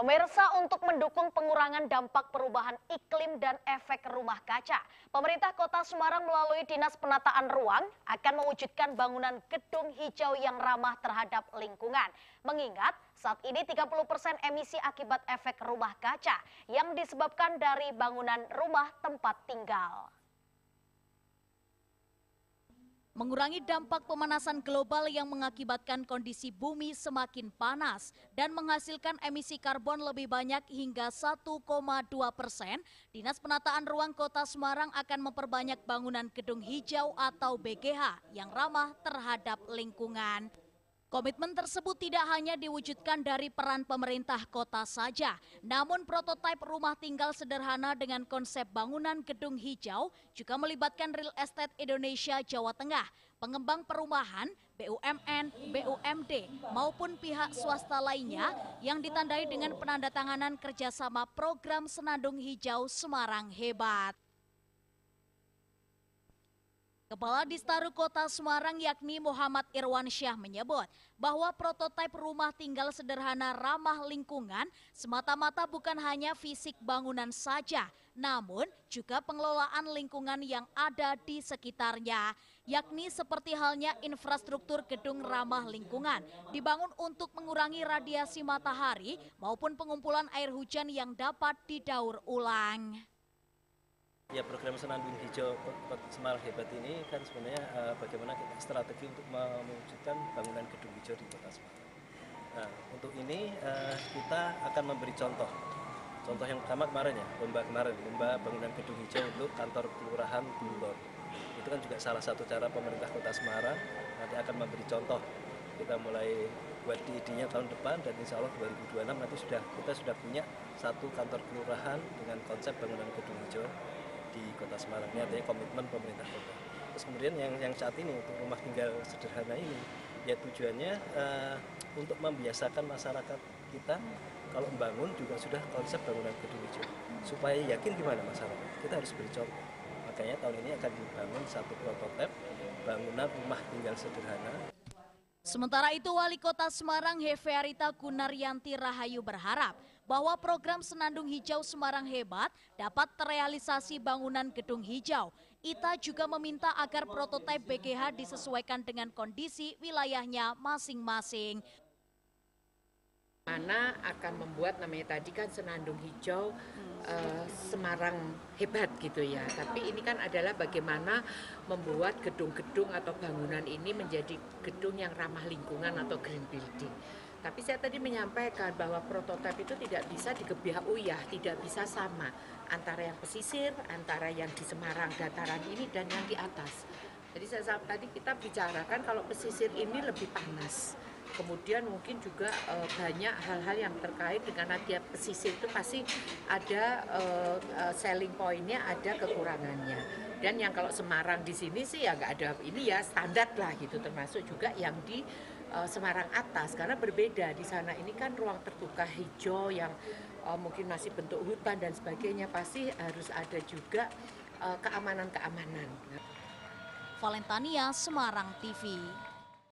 Pemirsa, untuk mendukung pengurangan dampak perubahan iklim dan efek rumah kaca, pemerintah Kota Semarang melalui Dinas Penataan Ruang akan mewujudkan bangunan gedung hijau yang ramah terhadap lingkungan. Mengingat saat ini 30% emisi akibat efek rumah kaca yang disebabkan dari bangunan rumah tempat tinggal. Mengurangi dampak pemanasan global yang mengakibatkan kondisi bumi semakin panas dan menghasilkan emisi karbon lebih banyak hingga 1,2%, Dinas Penataan Ruang Kota Semarang akan memperbanyak bangunan gedung hijau atau BGH yang ramah terhadap lingkungan. Komitmen tersebut tidak hanya diwujudkan dari peran pemerintah kota saja, namun prototipe rumah tinggal sederhana dengan konsep bangunan gedung hijau juga melibatkan Real Estate Indonesia Jawa Tengah, pengembang perumahan, BUMN, BUMD, maupun pihak swasta lainnya yang ditandai dengan penandatanganan kerjasama program Senandung Hijau Semarang Hebat. Kepala Distaru Kota Semarang yakni Muhammad Irwansyah menyebut bahwa prototipe rumah tinggal sederhana ramah lingkungan semata-mata bukan hanya fisik bangunan saja, namun juga pengelolaan lingkungan yang ada di sekitarnya, yakni seperti halnya infrastruktur gedung ramah lingkungan, dibangun untuk mengurangi radiasi matahari maupun pengumpulan air hujan yang dapat didaur ulang. Ya, program Senandung Hijau Semarang Hebat ini kan sebenarnya bagaimana kita strategi untuk mewujudkan bangunan gedung hijau di Kota Semarang. Nah, untuk ini kita akan memberi contoh. Contoh yang pertama kemarin ya, lomba bangunan gedung hijau untuk kantor kelurahan Bulor. Itu kan juga salah satu cara pemerintah Kota Semarang nanti akan memberi contoh. Kita mulai buat di idenya tahun depan dan insya Allah 2026 nanti kita sudah punya satu kantor kelurahan dengan konsep bangunan gedung hijau di Kota Semarang. Ini artinya komitmen pemerintah kota. Terus kemudian yang saat ini untuk rumah tinggal sederhana ini, ya tujuannya untuk membiasakan masyarakat kita kalau membangun juga sudah konsep bangunan gedung hijau. Supaya yakin gimana masyarakat, kita harus beri contoh. Makanya tahun ini akan dibangun satu prototipe bangunan rumah tinggal sederhana. Sementara itu, Wali Kota Semarang Hefearita Gunaryanti Rahayu berharap bahwa program Senandung Hijau Semarang Hebat dapat terrealisasi bangunan gedung hijau. Ita juga meminta agar prototipe BGH disesuaikan dengan kondisi wilayahnya masing-masing. Mana akan membuat namanya tadi kan Senandung Hijau Semarang Hebat gitu ya. Tapi ini kan adalah bagaimana membuat gedung-gedung atau bangunan ini menjadi gedung yang ramah lingkungan atau green building. Tapi saya tadi menyampaikan bahwa prototipe itu tidak bisa digebiah-uyah, tidak bisa sama antara yang pesisir, antara yang di Semarang dataran ini dan yang di atas. Jadi tadi kita bicarakan kalau pesisir ini lebih panas. Kemudian mungkin juga banyak hal-hal yang terkait dengan nanti pesisir itu pasti ada selling point-nya, ada kekurangannya. Dan yang kalau Semarang di sini sih ya nggak ada ini ya standar lah gitu, termasuk juga yang di Semarang atas karena berbeda di sana ini kan ruang terbuka hijau yang mungkin masih bentuk hutan dan sebagainya, pasti harus ada juga keamanan-keamanan. Valentania, Semarang TV.